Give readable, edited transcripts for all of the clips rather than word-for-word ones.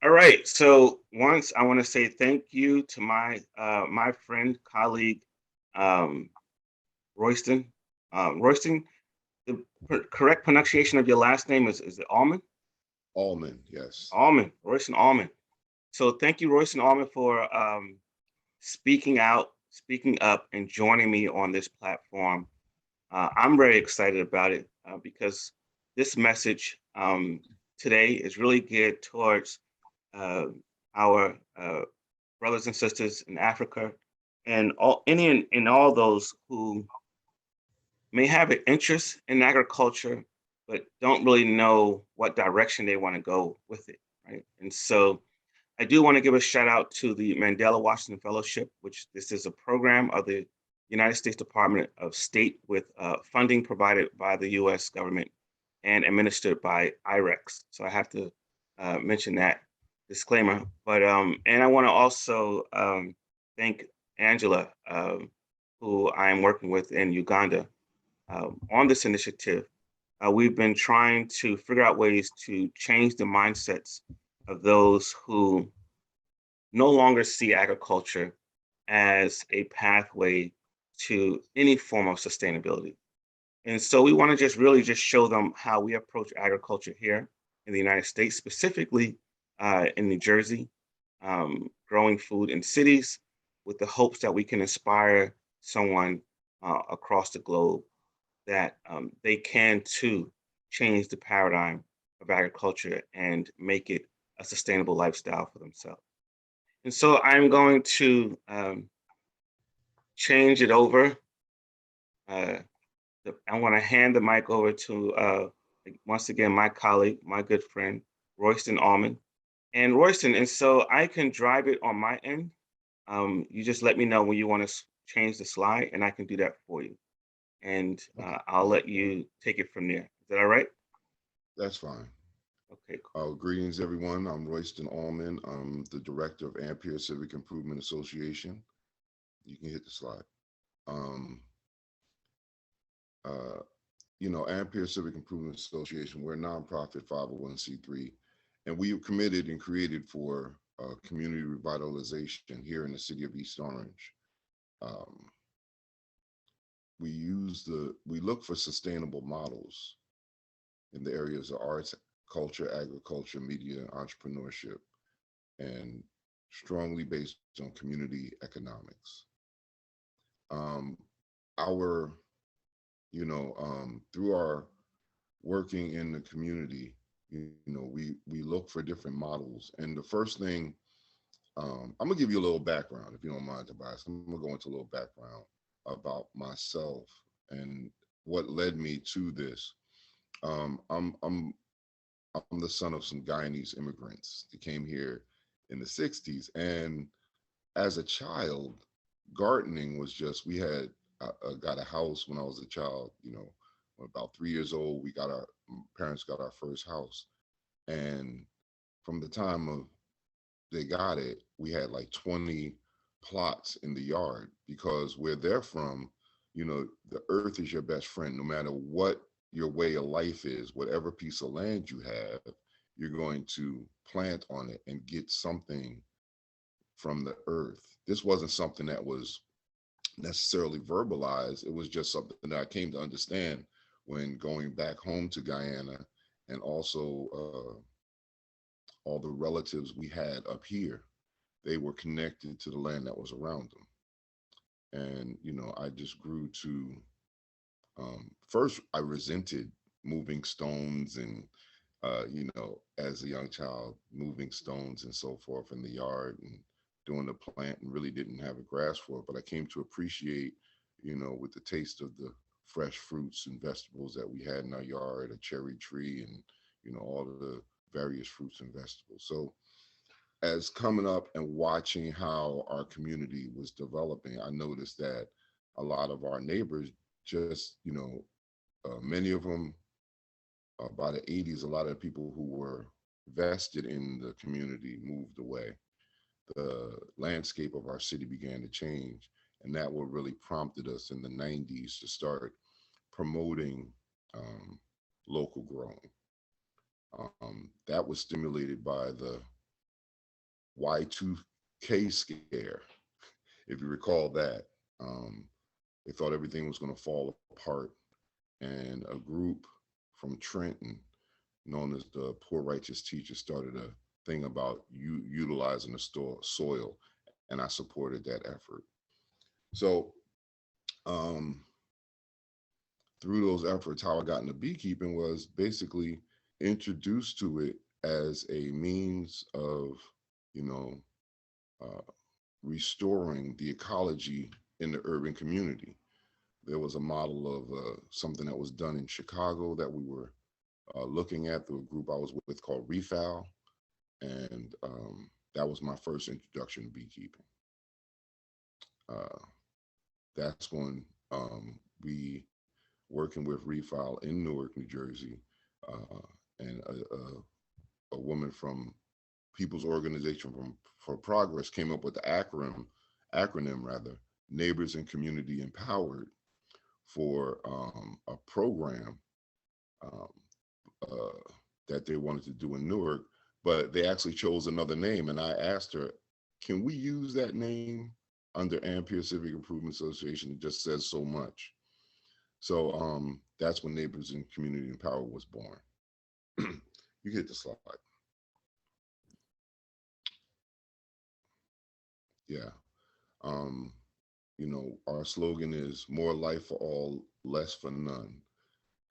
All right. So once I want to say thank you to my friend, colleague, um, Royston. Royston, the correct pronunciation of your last name is it Allman? Allman, yes. Allman, Royston Allman. So thank you, Royston Allman, for speaking out, speaking up, and joining me on this platform. I'm very excited about it because this message today is really geared towards uh, our brothers and sisters in Africa and all those who may have an interest in agriculture, but don't really know what direction they want to go with it, right? And so I do want to give a shout out to the Mandela Washington Fellowship, which this is a program of the United States Department of State with funding provided by the U.S. government and administered by IREX. So I have to mention that disclaimer. But and I want to also thank Angela, who I am working with in Uganda on this initiative. We've been trying to figure out ways to change the mindsets of those who no longer see agriculture as a pathway to any form of sustainability. And so we want to just really just show them how we approach agriculture here in the United States, specifically in New Jersey, growing food in cities with the hopes that we can inspire someone across the globe that they can too change the paradigm of agriculture and make it a sustainable lifestyle for themselves. And so I'm going to change it over. Uh, I want to hand the mic over to, once again, my colleague, my good friend, Royston Allman. And Royston, and so I can drive it on my end. You just let me know when you want to change the slide, and I can do that for you. And Okay, I'll let you take it from there. Is that all right? that's fine. Okay, cool. Greetings, everyone. I'm Royston Allman. I'm the director of Ampere Civic Improvement Association. You can hit the slide. Um, uh, Ampere Civic Improvement Association, we're a nonprofit 501c3, and we are committed and created for community revitalization here in the city of East Orange. Um, we look for sustainable models in the areas of arts, culture, agriculture, media, and entrepreneurship, and strongly based on community economics. Um, our, through our working in the community, we look for different models. And the first thing, I'm gonna give you a little background, if you don't mind, Tobias. I'm gonna go into a little background about myself and what led me to this. I'm the son of some Guyanese immigrants that came here in the 60s. And as a child, gardening was just, we had got a house when I was a child, about 3 years old, parents got our first house. And from the time of they got it, we had like 20 plots in the yard because where they're from, the earth is your best friend. No matter what your way of life is, whatever piece of land you have, you're going to plant on it and get something from the earth. This wasn't something that was necessarily verbalized. It was just something that I came to understand when going back home to Guyana, and also all the relatives we had up here. They were connected to the land that was around them. And, I just grew to, first, I resented moving stones and, as a young child, moving stones and so forth in the yard and doing the plant and really didn't have a grasp for it. But I came to appreciate, with the taste of the fresh fruits and vegetables that we had in our yard, a cherry tree and, all of the various fruits and vegetables. So as coming up and watching how our community was developing, I noticed that a lot of our neighbors just, many of them by the 80s, a lot of people who were vested in the community moved away. The landscape of our city began to change. And that what really prompted us in the 90s to start promoting um, local growing. That was stimulated by the Y2K scare, if you recall that. Um, they thought everything was going to fall apart, and a group from Trenton, known as the Poor Righteous Teachers, started a thing about utilizing the soil, and I supported that effort. So um, through those efforts, how I got into beekeeping was basically introduced to it as a means of, you know, uh, restoring the ecology in the urban community. There was a model of something that was done in Chicago that we were looking at through a group I was with called Refal, and that was my first introduction to beekeeping. Uh, that's when we working with Refile in Newark, New Jersey, and a woman from People's Organization for Progress came up with the acronym rather, Neighbors and Community Empowered, for a program um, uh, that they wanted to do in Newark, but they actually chose another name. And I asked her, can we use that name under Ampere Civic Improvement Association? It just says so much. So that's when Neighbors and Community Empowered was born. You hit the slide. Yeah. Um, you know, our slogan is more life for all, less for none.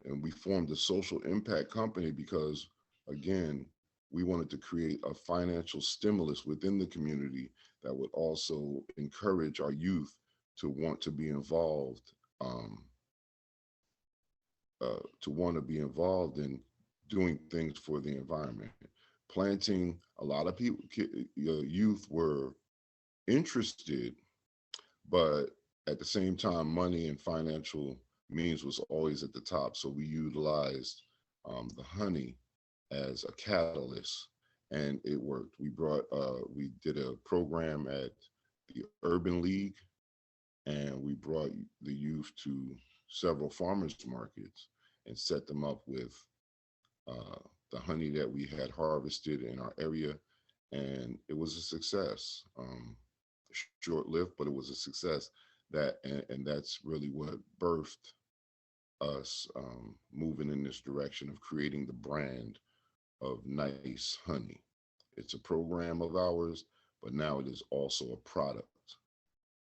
And we formed a social impact company because, again, we wanted to create a financial stimulus within the community that would also encourage our youth to want to be involved, in doing things for the environment. Planting, a lot of people, youth were interested, but at the same time, money and financial means was always at the top. So we utilized the honey as a catalyst, and it worked. We did a program at the Urban League, and we brought the youth to several farmers markets and set them up with uh, the honey that we had harvested in our area, and it was a success. Short-lived, but it was a success. And that's really what birthed us moving in this direction of creating the brand of Nice Honey. It's a program of ours, but now it is also a product.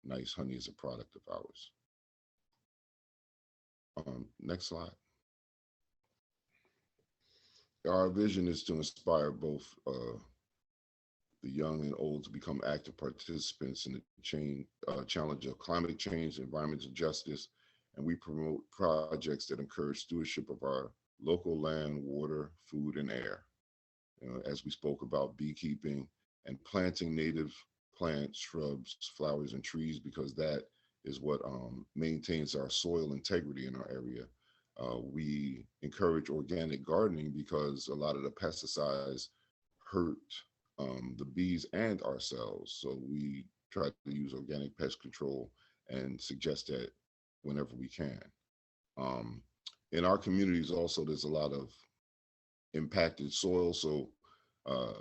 Nice Honey is a product of ours. Next slide. Our vision is to inspire both the young and old to become active participants in the challenge of climate change, environmental justice, and we promote projects that encourage stewardship of our local land, water, food, and air. As we spoke about beekeeping and planting native plants, shrubs, flowers, and trees, because that is what maintains our soil integrity in our area. We encourage organic gardening because a lot of the pesticides hurt the bees and ourselves. So we try to use organic pest control and suggest that whenever we can. Um, in our communities also, there's a lot of impacted soil. So uh,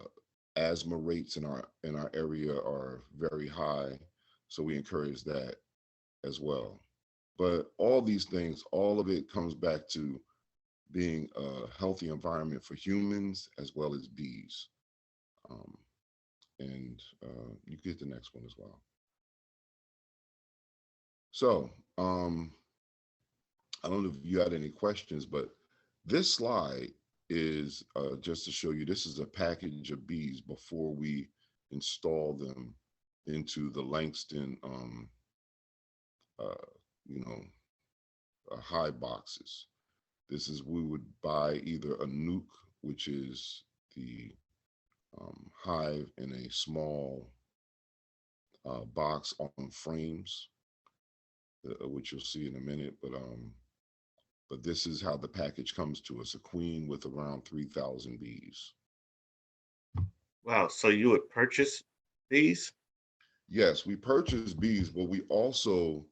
asthma rates in our area are very high. So we encourage that as well. But all these things, all of it comes back to being a healthy environment for humans as well as bees. Um, and you get the next one as well. So I don't know if you had any questions, but this slide is just to show you this is a package of bees before we install them into the Langston, uh, you know, high boxes. This is, we would buy either a nuke, which is the hive in a small box on frames, which you'll see in a minute. But this is how the package comes to us: a queen with around 3,000 bees. Wow. So you would purchase these? Yes, we purchase bees, but we also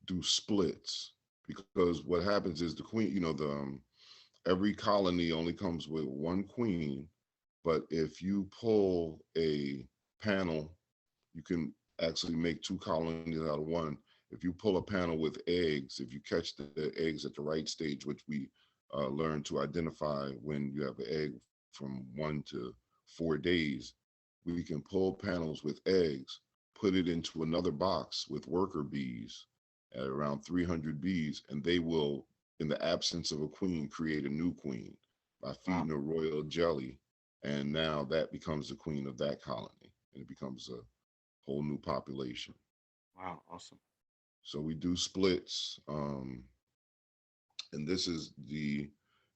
do splits, because what happens is the queen, every colony only comes with one queen, But if you pull a panel, you can actually make two colonies out of one. If you pull a panel with eggs, if you catch the eggs at the right stage, which we learn to identify when you have an egg from 1 to 4 days, we can pull panels with eggs, put it into another box with worker bees at around 300 bees, and they will, in the absence of a queen, create a new queen by Wow. feeding a royal jelly. And now that becomes the queen of that colony, and it becomes a whole new population. Wow. Awesome. So we do splits, and this is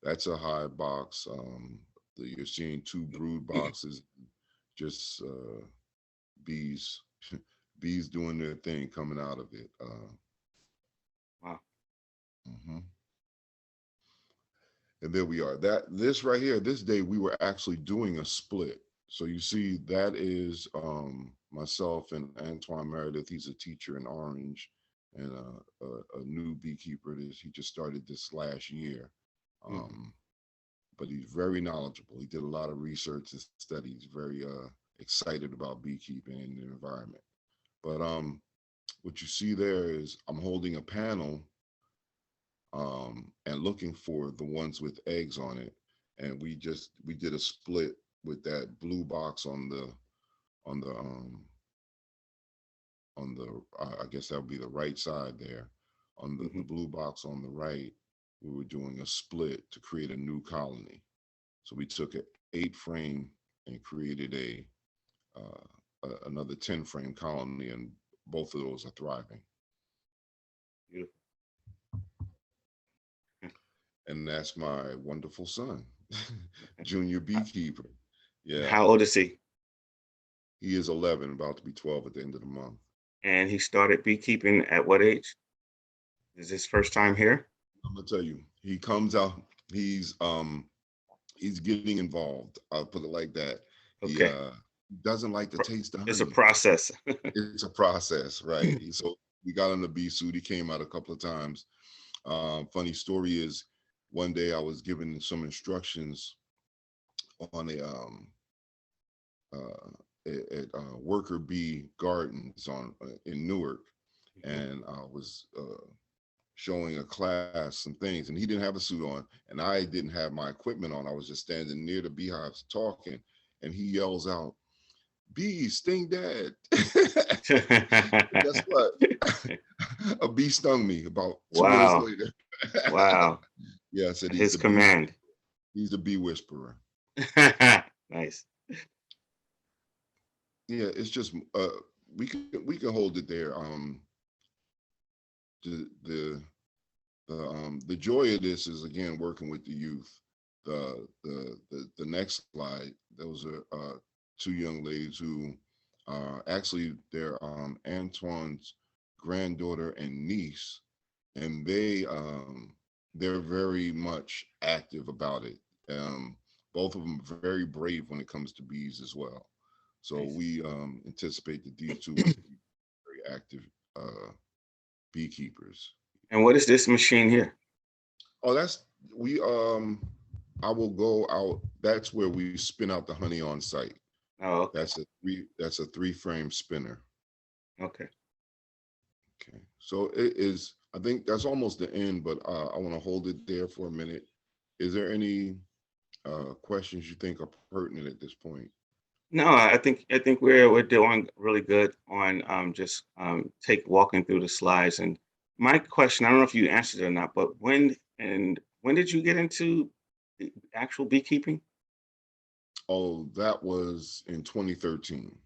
that's a hive box. You're seeing two brood boxes, just bees, bees doing their thing coming out of it. Wow. Mhm. And there we are. This right here, this day we were actually doing a split. So you see, that is myself and Antoine Meredith. He's a teacher in Orange, and a new beekeeper. He just started this last year, Hmm. um, but he's very knowledgeable. He did a lot of research and studies. Very excited about beekeeping and the environment. But what you see there is I'm holding a panel and looking for the ones with eggs on it. And we did a split with that blue box on the I guess that would be the right side there. On the Hmm. blue box on the right, we were doing a split to create a new colony. So we took an 8 frame and created another 10 frame colony, and both of those are thriving. Beautiful. And that's my wonderful son, Junior Beekeeper. And Yeah, how old is he? he is 11, about to be 12 at the end of the month. And he started beekeeping at what age? Is his first time here? I'm gonna tell you, he comes out. He's he's getting involved. I'll put it like that. He Okay. doesn't like to taste the It's a honey. process. It's a process, right? So we got in the bee suit. He came out a couple of times. Funny story is, one day I was given some instructions on uh, at Worker Bee Gardens in Newark, Mhm. and I was showing a class some things, and he didn't have a suit on, and I didn't have my equipment on. I was just standing near the beehives talking, and he yells out, "Bees sting dad!" Guess what? A bee stung me about 2 minutes Wow. later. Wow. Yeah, I said he's His the bee. command. He's the bee whisperer. Nice. Yeah, it's just we can hold it there. The the the joy of this is, again, working with the youth. The next slide, those are two young ladies who actually, they're Antoine's granddaughter and niece, and they're very much active about it. Both of them very brave when it comes to bees as well. So Nice. we anticipate that these two will be very active uh, beekeepers. And what is this machine here? Oh, that's we I will go out. That's where we spin out the honey on site. Oh, okay. That's a 3 frame spinner. Okay. Okay. So it is, I think that's almost the end, but I want to hold it there for a minute. Is there any questions you think are pertinent at this point? No, I think we're doing really good on just take walking through the slides. And my question, I don't know if you answered it or not, but when did you get into the actual beekeeping? Oh, that was in 2013.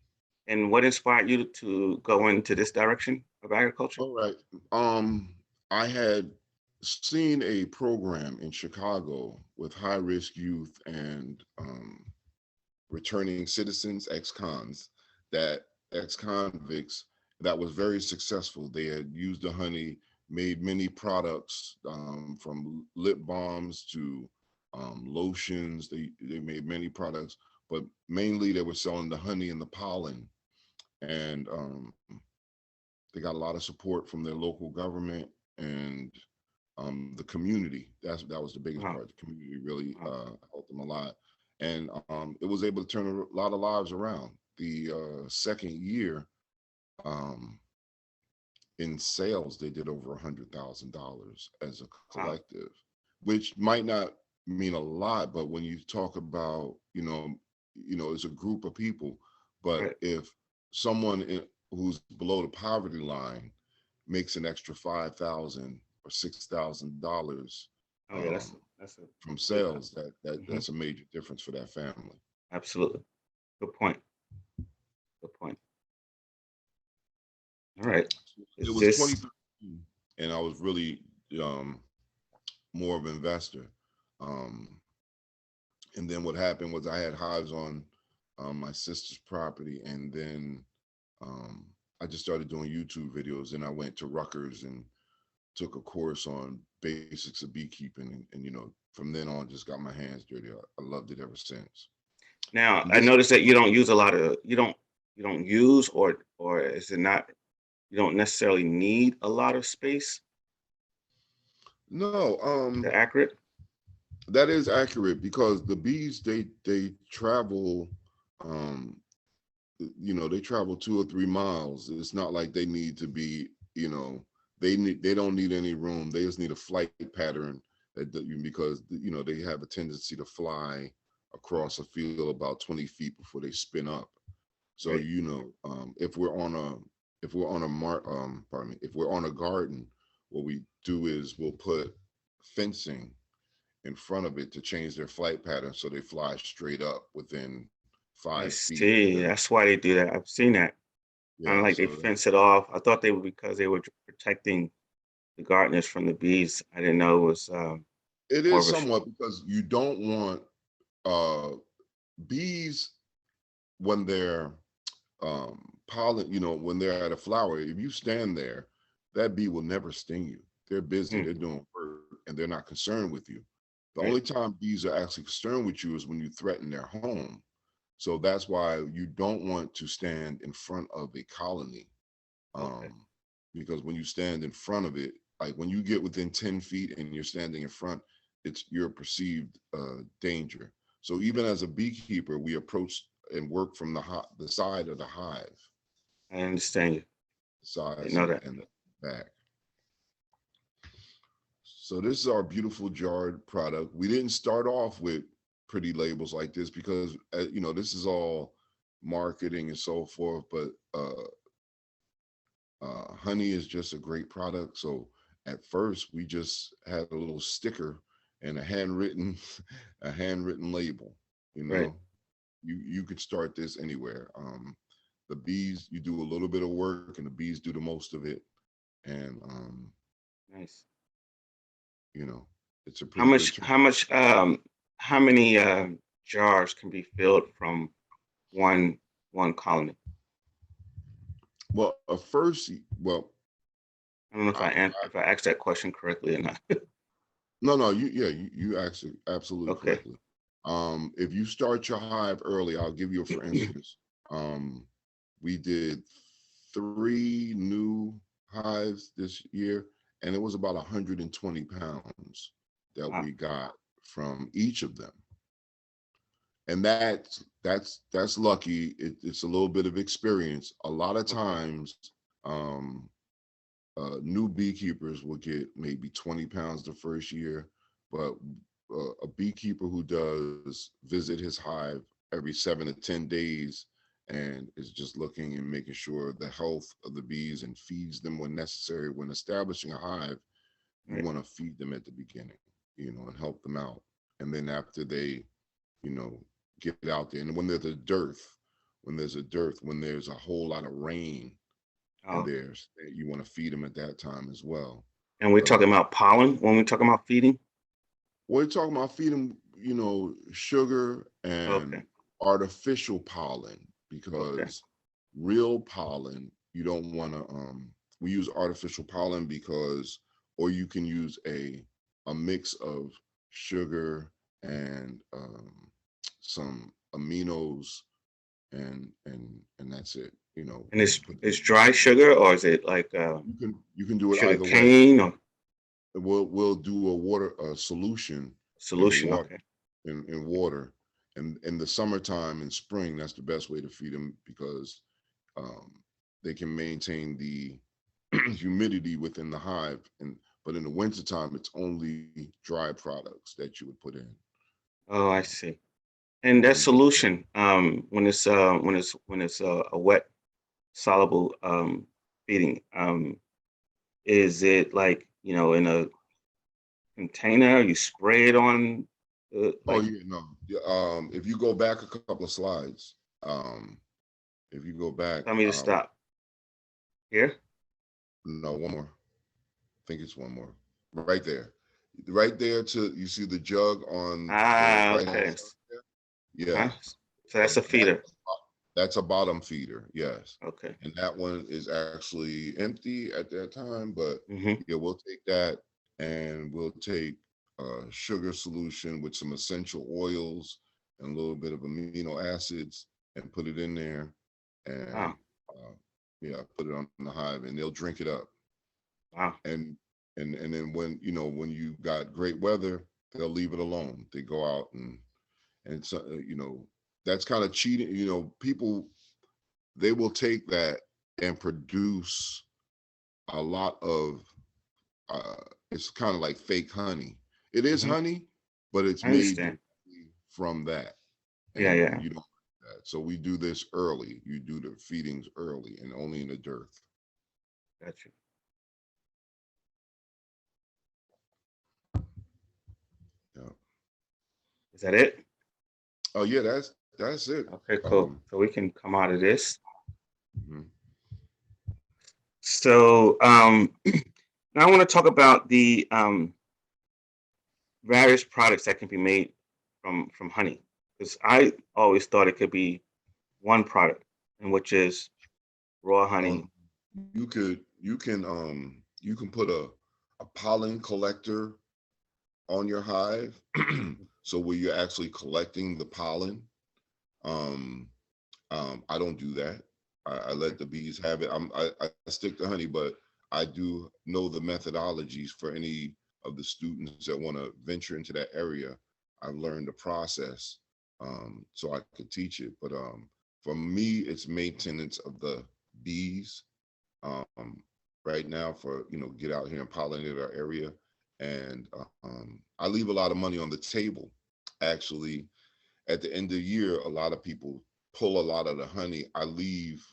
And what inspired you to go into this direction of agriculture? All right. I had seen a program in Chicago with high risk youth and returning citizens, ex-cons, that ex-convicts, that was very successful. They had used the honey, made many products, from lip balms to lotions. They made many products, but mainly they were selling the honey and the pollen. And they got a lot of support from their local government and the community. That was the biggest Wow, part. The community really wow, helped them a lot. and it was able to turn a lot of lives around. The second year, um, in sales, they did over $100,000 as a Wow. collective, which might not mean a lot, but when you talk about, it's a group of people. But Right. if someone who's below the poverty line makes an extra 5,000 or $6,000 Oh yeah, um, that's a from big help. sales, Hmm. that's a major difference for that family. Absolutely. Good point. Good point. All right. It Is was this 2013, and I was really um, more of an investor. Um, and then what happened was I had hives on my sister's property, and then um, I just started doing YouTube videos. And I went to Rutgers and took a course on basics of beekeeping, and from then on, just got my hands dirty. I loved it ever since. now? And I this noticed that you don't use a lot of you don't use or is it not you don't necessarily need a lot of space. no, Is that accurate? that is accurate because the bees they travel. Um, they travel 2 or 3 miles. It's not like they need to be, they don't need any room. They just need a flight pattern because they have a tendency to fly across a field about 20 feet before they spin up. So Right. if we're on a pardon me, if we're on a garden, what we do is we'll put fencing in front of it to change their flight pattern so they fly straight up within I 5 feet. see. That's why they do that. I've seen that. Kind of Yeah, like they so fence it off. I thought they were because they were protecting the gardeners from the bees. I didn't know it was it more is of a. somewhat because you don't want uh bees when they're pollen, when they're at a flower. If you stand there, that bee will never sting you. They're busy, Mm, they're doing work, and they're not concerned with you. The right. only time bees are actually concerned with you is when you threaten their home. So that's why you don't want to stand in front of a colony, Okay. um, because when you stand in front of it, like when you get within 10 feet and you're standing in front, it's your perceived danger. So even as a beekeeper, we approach and work from the side of the hive, I understand you. Didn't sides know and, that. and the back. So this is our beautiful jarred product. We didn't start off with pretty labels like this because this is all marketing and so forth. But honey is just a great product. So at first we just had a little sticker and a handwritten a handwritten label. You Right. know, you could start this anywhere. The bees, you do a little bit of work, and the bees do the most of it. And Nice. you know, it's a How pretty good much? turn. How many jars can be filled from one one colony? Well, first, well, I don't know I, if I asked that question correctly or not. no, you actually absolutely Okay. correctly. If you start your hive early, I'll give you a for instance. Um, we did 3 new hives this year, and it was about 120 pounds that Wow. we got from each of them. And that's lucky. It's a little bit of experience. A lot of Okay. times, um, new beekeepers will get maybe 20 pounds the first year, but a beekeeper who does visit his hive every 7 to 10 days and is just looking and making sure the health of the bees and feeds them when necessary. When establishing a hive, you Right. want to feed them at the beginning, and help them out. And then after they, you know, get out there, and when there's a whole lot of rain and Oh, there's you want to feed them at that time as well. and we're But talking about pollen when we're talking about feeding. we're talking about feeding, sugar Okay. and artificial pollen Okay. because real pollen you don't want to. We use artificial pollen because, or you can use a mix of sugar and some aminos and that's it. And But it's dry sugar or is it like you can do it sugar either way. cane or We'll do a solution in solution? water Okay. in water, And in the summertime and spring, that's the best way to feed them because um, they can maintain the humidity within the hive. And but in the wintertime, it's only dry products that you would put in. Oh, I Um, see. And that and solution, when it's a wet soluble feeding, is it like, in a container? You spray it on, oh like, yeah, no. Yeah, if you go back a couple of slides, if you go back, tell me to stop here. no, one more. I think it's one more. Right there. Right there to you see the jug on the Ah, right hand okay. side there? Yeah. Huh? So that's a That feeder. that's a bottom feeder, yes. Okay. And that one is actually empty at that time, but Mm-hmm. yeah, we'll take that and we'll take sugar solution with some essential oils and a little bit of amino acids and put it in there and Wow. uh, yeah, put it on the hive and they'll drink it up. Wow. And and then when when you got great weather, they'll leave it alone. They go out and so that's kind of cheating. People they will take that and produce a lot of uh it's kind of like fake honey. It is Mm-hmm. honey, but it's I made understand. directly from that. Yeah, And yeah. you don't like that. So we do this early. You do the feedings early and only in the dearth. Got you. Yeah. Is that it? Oh yeah, that's it. Okay, cool. So we can come out of this. Mhm. So now I want to talk about the various products that can be made from honey, because I always thought it could be one product, and which is raw Oh, honey. you can put a pollen collector on your hive. So where you're actually collecting the pollen. Um, I don't do that. I Okay. let the bees have it. I stick to honey, but I do know the methodologies for any of the students that want to venture into that area. I've learned the process, so I could teach it. But for me, it's maintenance of the bees. Um, right now, for get out here and pollinate our area, and I leave a lot of money on the table. Actually, at the end of the year, a lot of people pull a lot of the honey. I'll leave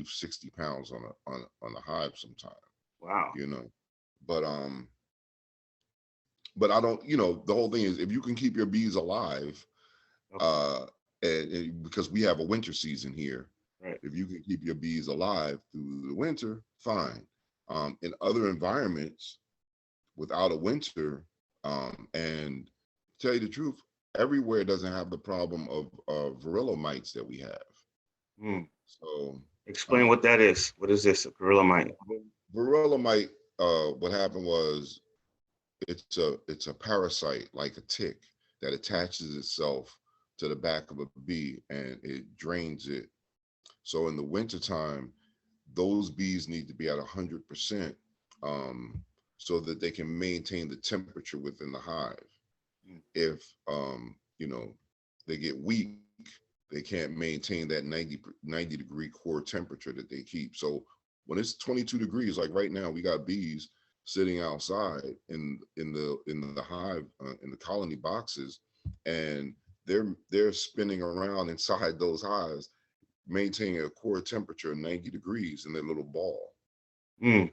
60 pounds on a hive sometime, Wow. you know. But I don't, the whole thing is if you can keep your bees alive, Okay. uh and because we have a winter season here, Right. if you can keep your bees alive through the winter, fine. In other environments without a winter, and tell you the truth, everywhere doesn't have the problem of varroa mites that we have. Hmm. So Explain what um, that is. What is this? A gorilla mine? varroa mite, what happened was it's a parasite like a tick that attaches itself to the back of a bee and it drains it. So in the wintertime, those bees need to be at 100%, um, so that they can maintain the temperature within the hive. Hmm. If they get weak, they can't maintain that 90 degree core temperature that they keep. So when it's 22 degrees, like right now, we got bees sitting outside in the hive, in the colony boxes, and they're spinning around inside those hives, maintaining a core temperature of 90 degrees in their little ball, Hmm.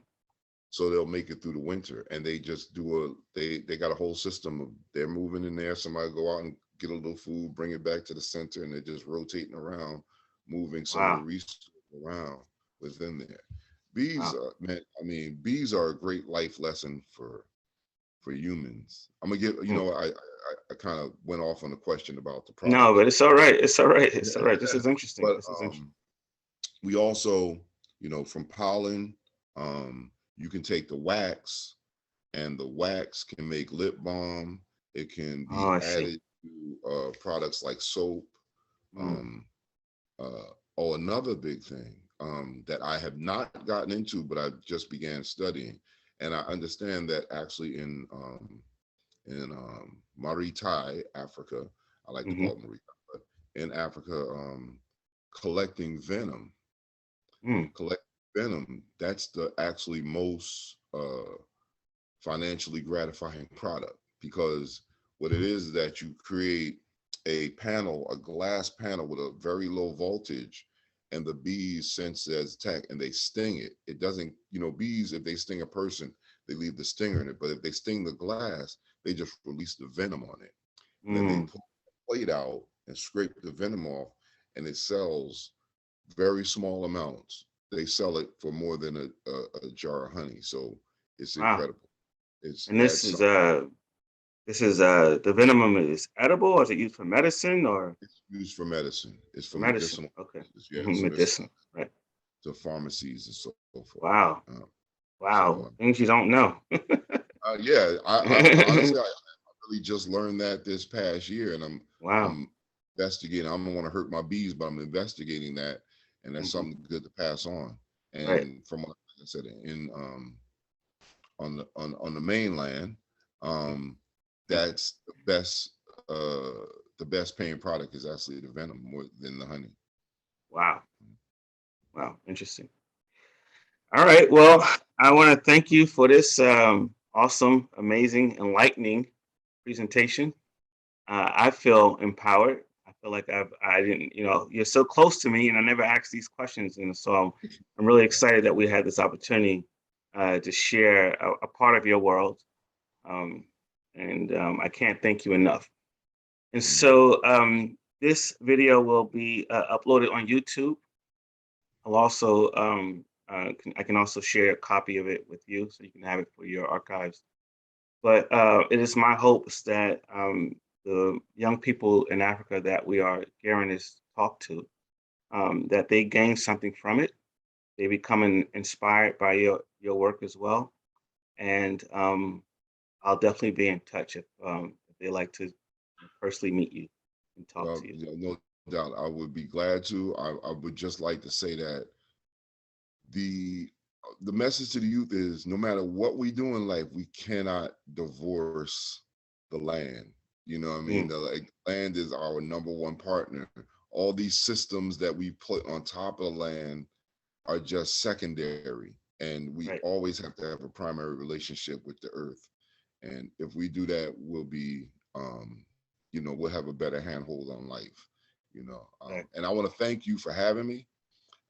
so they'll make it through the winter. And they just they got a whole system of they're moving in there, somebody go out and get a little food, bring it back to the center, and they're just rotating around, moving some of the Wow. resources around within there. Bees, Wow. man, I mean, bees are a great life lesson for humans. I'm gonna get, Hmm. I kind of went off on a question about the No, product. but it's all right. It's all right. It's all right. This is interesting. But This is interesting. we also, from pollen, you can take the wax, and the wax can make lip balm. It can Oh, be I see. added to products like soap. Hmm. Um, oh, another big thing that I have not gotten into, but I just began studying, and I understand that actually in Maritai, Africa, I like to Mm-hmm. call it Marika. But in Africa, collecting venom, Mm. that's the actually most financially gratifying product, because what it is that you create a panel, a glass panel with a very low voltage, and the bees sense there's attack and they sting it. It doesn't, bees, if they sting a person, they leave the stinger in it. But if they sting the glass, they just release the venom on it. And then they Mm. pull the plate out and scrape the venom off, and it sells very small amounts. They sell it for more than a jar of honey. So it's Wow. incredible. It's And that's something. this is the venom is edible, or is it used for medicine or It's used for medicine. It's for medicine? medicinal Okay. purposes. Yeah, Mm-hmm. so it's Medicinal. Right. to pharmacies and so forth. Wow. So Wow. Things you don't know. yeah, I honestly, I really just learned that this past year, and Wow. I'm investigating. I don't want to hurt my bees, but I'm investigating that, and that's Mm-hmm. something good to pass on. Right. And from what I said, in on the mainland, um, that's the best paying product is actually the venom more than the honey. Wow. Wow. Interesting. All right. Well, I want to thank you for this awesome, amazing, enlightening presentation. I feel empowered. I feel like I didn't, you're so close to me, and I never asked these questions, and so I'm really excited that we had this opportunity to share a part of your world, um, and I can't thank you enough. And Mhm. so this video will be uploaded on YouTube. I'll also I can also share a copy of it with you, so you can have it for your archives. But it is my hopes that the young people in Africa that we are gearing this talk to, that they gain something from it. They become inspired by your work as well. And I'll definitely be in touch if they like to personally meet you and talk to you. No doubt, I would be glad to. I would just like to say that the the message to the youth is, no matter what we do in life, we cannot divorce the land. You know what I mean? Mm, The land is our number one partner. All these systems that we put on top of the land are just secondary, and we right, always have to have a primary relationship with the earth. And if we do that, we'll be we'll have a better handhold on life. right. And I want to thank you for having me,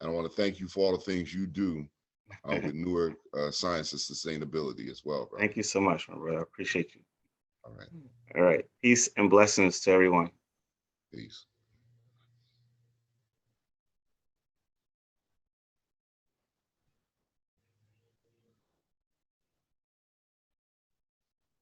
and I want to thank you for all the things you do with newer science and sustainability as well, brother. Thank you so much, my brother. I appreciate you. All right. All right. Peace and blessings to everyone. Peace.